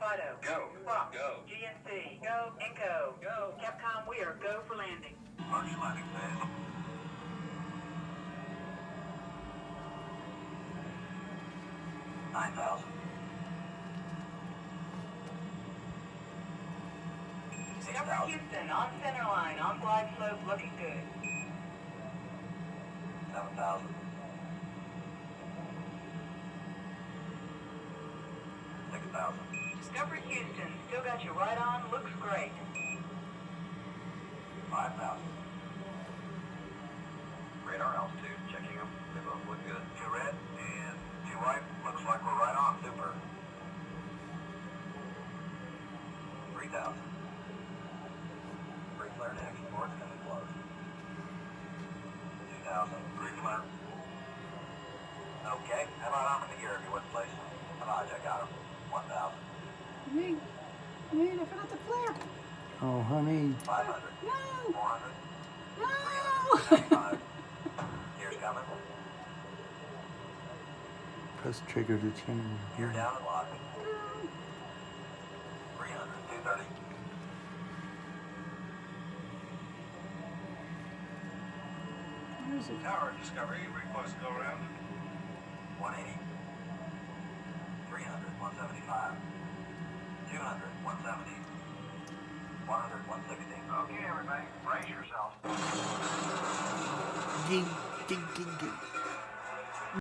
Fido. Go. Fox. Go. GNC. Go. Inco. Go. Capcom, we are go for landing. Launch landing phase. $9,000. Discovery Houston, on center line, on glide slope, looking good. 7,000. 6,000. Discovery Houston, still got you right on, looks great. 5,000. Radar altitude, checking them. They both look good. 2 red and 2 white. Looks like we're right on. Super. 3,000. Free flare to export. It's coming close. 2,000. Free flare. Okay. How about arm in the gear if you wouldn't, please? Roger, got him. 1,000. Wait, I forgot the flare. Oh, honey. 500. No, 400. no. 395. Gear's coming. Press trigger to change. Gear down and lock. 300. 230. Where's it? Tower Discovery, request go around. 180. 300. 175. 200. 170. 100. 160. Okay, everybody, brace yourselves. Ging, ging, ging, ging.